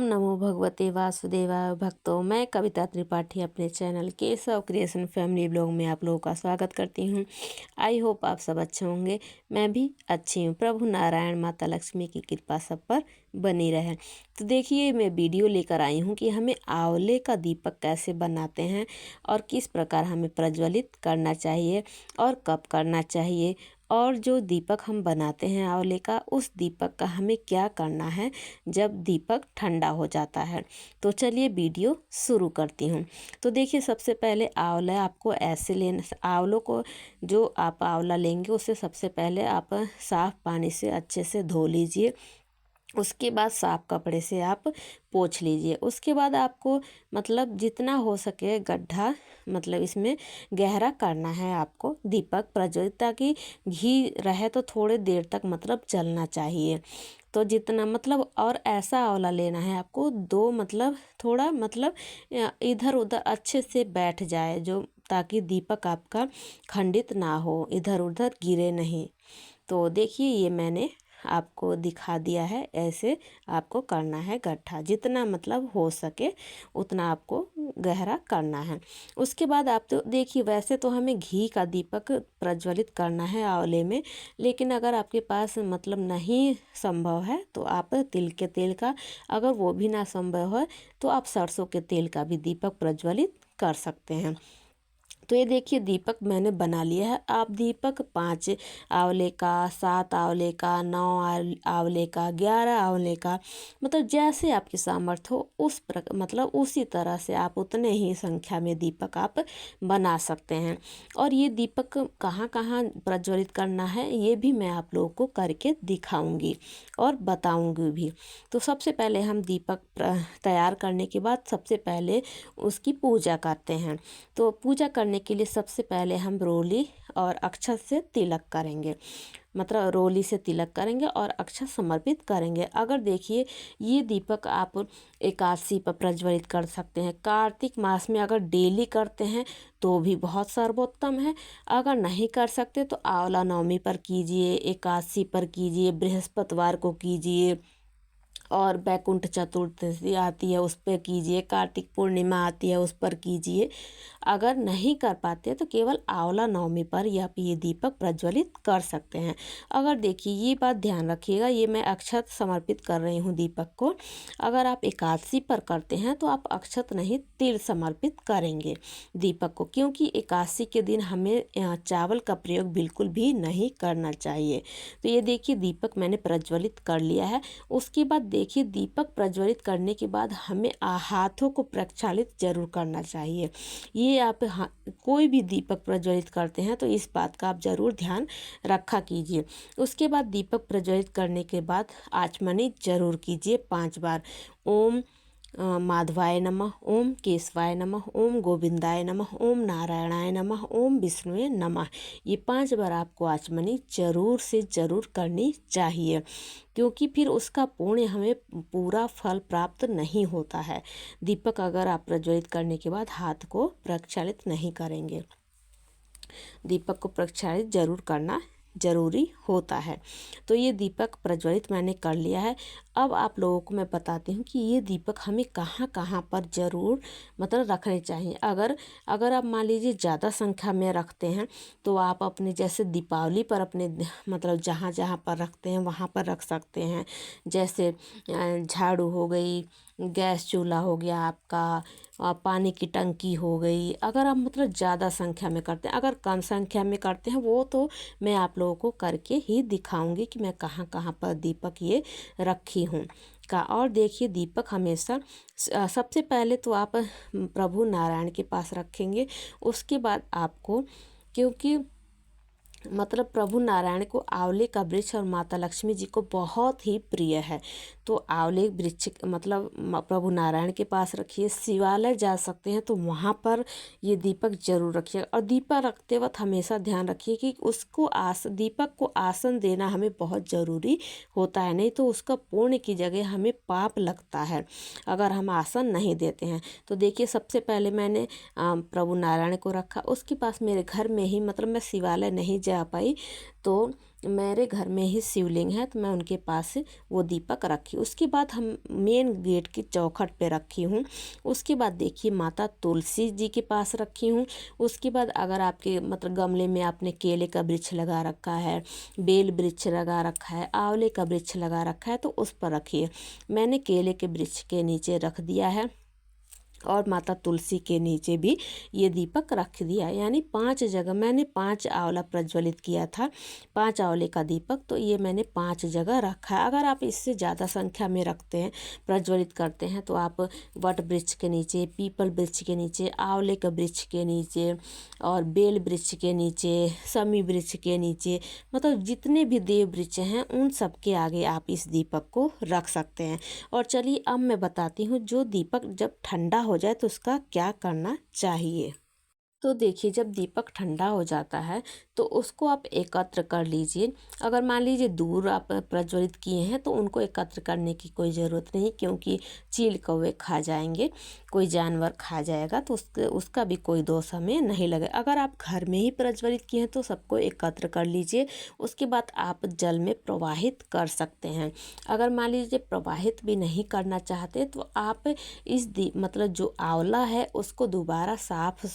नमो भगवते वासुदेवाय भक्तों। मैं कविता त्रिपाठी अपने channel Keshav creation family blog में आप लोगों का स्वागत करती हूँ। आई होप आप सब अच्छे होंगे। मैं भी अच्छी हूँ। प्रभु नारायण माता लक्ष्मी की कृपा सब पर बनी रहे। तो देखिए, मैं वीडियो लेकर आई हूँ कि हमें आंवले का दीपक कैसे बनाते हैं और किस प्रकार हमें प्रज्वलित करना चाहिए और कब करना चाहिए, और जो दीपक हम बनाते हैं आंवले का, उस दीपक का हमें क्या करना है जब दीपक ठंडा हो जाता है। तो चलिए वीडियो शुरू करती हूँ। तो देखिए, सबसे पहले आंवला आपको ऐसे लेना, आंवलों को जो आप आंवला लेंगे उसे सबसे पहले आप साफ़ पानी से अच्छे से धो लीजिए। उसके बाद साफ कपड़े से आप पोंछ लीजिए। उसके बाद आपको मतलब जितना हो सके गड्ढा मतलब इसमें गहरा करना है आपको दीपक प्रज्वलित, ताकि घी रहे तो थोड़े देर तक मतलब जलना चाहिए। तो जितना मतलब, और ऐसा आंवला लेना है आपको दो मतलब थोड़ा मतलब इधर उधर अच्छे से बैठ जाए, जो ताकि दीपक आपका खंडित ना हो, इधर उधर गिरे नहीं। तो देखिए, ये मैंने आपको दिखा दिया है। ऐसे आपको करना है गड्ढा, जितना मतलब हो सके उतना आपको गहरा करना है। उसके बाद आप तो देखिए, वैसे तो हमें घी का दीपक प्रज्वलित करना है आंवले में, लेकिन अगर आपके पास मतलब नहीं संभव है तो आप तिल के तेल का, अगर वो भी ना संभव है तो आप सरसों के तेल का भी दीपक प्रज्वलित कर सकते हैं। तो ये देखिए, दीपक मैंने बना लिया है। आप दीपक 5 आंवले का, 7 आंवले का, 9 आंवले का, 11 आंवले का, मतलब जैसे आपकी सामर्थ्य हो उस मतलब उसी तरह से आप उतने ही संख्या में दीपक आप बना सकते हैं। और ये दीपक कहाँ कहाँ प्रज्वलित करना है ये भी मैं आप लोगों को करके दिखाऊंगी और बताऊंगी भी। तो सबसे पहले हम दीपक तैयार करने के बाद सबसे पहले उसकी पूजा करते हैं। तो पूजा करने के लिए सबसे पहले हम रोली और अक्षत से तिलक करेंगे, मतलब रोली से तिलक करेंगे और अक्षत समर्पित करेंगे। अगर देखिए, ये दीपक आप एकादशी पर प्रज्वलित कर सकते हैं। कार्तिक मास में अगर डेली करते हैं तो भी बहुत सर्वोत्तम है। अगर नहीं कर सकते तो आंवला नवमी पर कीजिए, एकादशी पर कीजिए, बृहस्पतिवार को कीजिए, और बैकुंठ चतुर्दशी आती है उस पर कीजिए, कार्तिक पूर्णिमा आती है उस पर कीजिए। अगर नहीं कर पाते तो केवल आंवला नवमी पर या ये दीपक प्रज्वलित कर सकते हैं। अगर देखिए, ये बात ध्यान रखिएगा, ये मैं अक्षत समर्पित कर रही हूँ दीपक को। अगर आप एकादशी पर करते हैं तो आप अक्षत नहीं तिल समर्पित करेंगे दीपक को, क्योंकि एकादशी के दिन हमें चावल का प्रयोग बिल्कुल भी नहीं करना चाहिए। तो ये देखिए, दीपक मैंने प्रज्वलित कर लिया है। उसके बाद देखिए, दीपक प्रज्वलित करने के बाद हमें हाथों को प्रक्षालित जरूर करना चाहिए। ये आप कोई भी दीपक प्रज्वलित करते हैं तो इस बात का आप जरूर ध्यान रखा कीजिए। उसके बाद दीपक प्रज्वलित करने के बाद आचमनी जरूर कीजिए 5 बार। ओम माधवाय नमः, ओम केशवाय नमः, ओम गोविंदाय नमः, ओम नारायणाय नमः, ओम विष्णुवे नमः। ये 5 बार आपको आचमनी जरूर से जरूर करनी चाहिए, क्योंकि फिर उसका पुण्य हमें पूरा फल प्राप्त नहीं होता है। दीपक अगर आप प्रज्वलित करने के बाद हाथ को प्रक्षालित नहीं करेंगे, दीपक को प्रक्षालित जरूर करना जरूरी होता है। तो ये दीपक प्रज्वलित मैंने कर लिया है। अब आप लोगों को मैं बताती हूँ कि ये दीपक हमें कहाँ कहाँ पर ज़रूर मतलब रखने चाहिए। अगर आप मान लीजिए ज़्यादा संख्या में रखते हैं तो आप अपने जैसे दीपावली पर अपने मतलब जहाँ जहाँ पर रखते हैं वहाँ पर रख सकते हैं। जैसे झाड़ू हो गई, गैस चूल्हा हो गया आपका, पानी की टंकी हो गई। अगर आप मतलब ज़्यादा संख्या में करते हैं, अगर कम संख्या में करते हैं वो तो मैं आप लोगों को करके ही दिखाऊंगी कि मैं कहाँ कहाँ पर दीपक ये रखी हूँ का। और देखिए, दीपक हमेशा सबसे पहले तो आप प्रभु नारायण के पास रखेंगे। उसके बाद आपको, क्योंकि मतलब प्रभु नारायण को आंवले का वृक्ष और माता लक्ष्मी जी को बहुत ही प्रिय है, तो आंवले वृक्ष मतलब प्रभु नारायण के पास रखिए। शिवालय जा सकते हैं तो वहाँ पर ये दीपक जरूर रखिए। और दीपक रखते वक्त हमेशा ध्यान रखिए कि उसको दीपक को आसन देना हमें बहुत ज़रूरी होता है, नहीं तो उसका पुण्य की जगह हमें पाप लगता है अगर हम आसन नहीं देते हैं। तो देखिए, सबसे पहले मैंने प्रभु नारायण को रखा। उसके पास मेरे घर में ही मतलब मैं शिवालय नहीं जा पाई तो मेरे घर में ही शिवलिंग है तो मैं उनके पास वो दीपक रखी। उसके बाद हम मेन गेट की चौखट पे रखी हूँ। उसके बाद देखिए माता तुलसी जी के पास रखी हूँ। उसके बाद अगर आपके मतलब गमले में आपने केले का वृक्ष लगा रखा है, बेल वृक्ष लगा रखा है, आंवले का वृक्ष लगा रखा है तो उस पर रखिए। मैंने केले के वृक्ष के नीचे रख दिया है और माता तुलसी के नीचे भी ये दीपक रख दिया। यानी 5 जगह मैंने 5 आंवला प्रज्वलित किया था, 5 आंवले का दीपक, तो ये मैंने 5 जगह रखा है। अगर आप इससे ज़्यादा संख्या में रखते हैं, प्रज्वलित करते हैं, तो आप वट वृक्ष के नीचे, पीपल वृक्ष के नीचे, आंवले के वृक्ष के नीचे और बेल वृक्ष के नीचे, समी वृक्ष के नीचे, मतलब जितने भी देव वृक्ष हैं उन सब के आगे आप इस दीपक को रख सकते हैं। और चलिए अब मैं बताती हूँ जो दीपक जब ठंडा हो जाए तो उसका क्या करना चाहिए। तो देखिए जब दीपक ठंडा हो जाता है तो उसको आप एकत्र कर लीजिए। अगर मान लीजिए दूर आप प्रज्वलित किए हैं तो उनको एकत्र करने की कोई ज़रूरत नहीं, क्योंकि चील कौवे खा जाएंगे, कोई जानवर खा जाएगा, तो उसका भी कोई दोष हमें नहीं लगे। अगर आप घर में ही प्रज्वलित किए हैं तो सबको एकत्र कर लीजिए। उसके बाद आप जल में प्रवाहित कर सकते हैं। अगर मान लीजिए प्रवाहित भी नहीं करना चाहते तो आप इस मतलब जो आंवला है उसको दोबारा साफ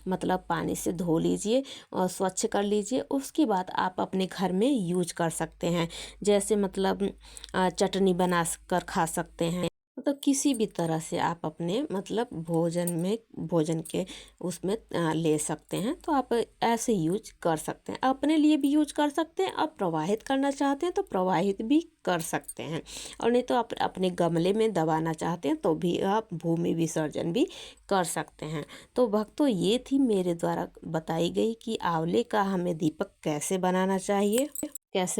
मतलब पानी से धो लीजिए और स्वच्छ कर लीजिए। उसके बाद आप अपने घर में यूज कर सकते हैं, जैसे मतलब चटनी बना कर खा सकते हैं, मतलब किसी भी तरह से आप अपने मतलब भोजन के उसमें ले सकते हैं। तो आप ऐसे यूज कर सकते हैं, अपने लिए भी यूज कर सकते हैं। आप प्रवाहित करना चाहते हैं तो प्रवाहित भी कर सकते हैं, और नहीं तो आप अपने गमले में दबाना चाहते हैं तो भी आप भूमि विसर्जन भी कर सकते हैं। तो भक्तों ये थी मेरे द्वारा बताई गई कि आंवले का हमें दीपक कैसे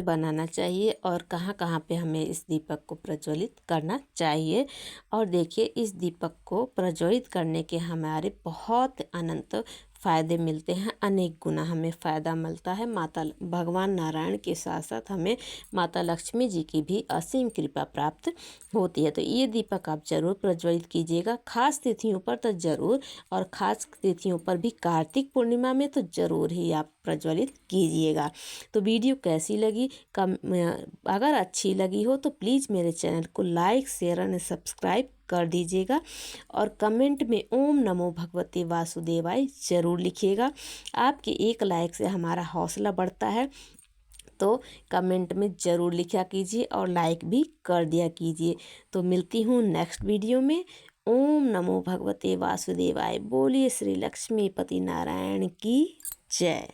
बनाना चाहिए और कहाँ कहाँ पे हमें इस दीपक को प्रज्वलित करना चाहिए। और देखिए इस दीपक को प्रज्वलित करने के हमारे बहुत अनंत फ़ायदे मिलते हैं, अनेक गुना हमें फ़ायदा मिलता है। माता भगवान नारायण के साथ साथ हमें माता लक्ष्मी जी की भी असीम कृपा प्राप्त होती है। तो ये दीपक आप ज़रूर प्रज्वलित कीजिएगा, खास तिथियों पर तो ज़रूर, और ख़ास तिथियों पर भी कार्तिक पूर्णिमा में तो ज़रूर ही आप प्रज्वलित कीजिएगा। तो वीडियो कैसी लगी अगर अच्छी लगी हो तो प्लीज़ मेरे चैनल को लाइक, शेयर और सब्सक्राइब कर दीजिएगा, और कमेंट में ओम नमो भगवते वासुदेवाय ज़रूर लिखिएगा। आपके एक लाइक से हमारा हौसला बढ़ता है, तो कमेंट में ज़रूर लिखा कीजिए और लाइक भी कर दिया कीजिए। तो मिलती हूँ नेक्स्ट वीडियो में। ओम नमो भगवते वासुदेवाय। बोलिए श्री लक्ष्मीपति नारायण की जय।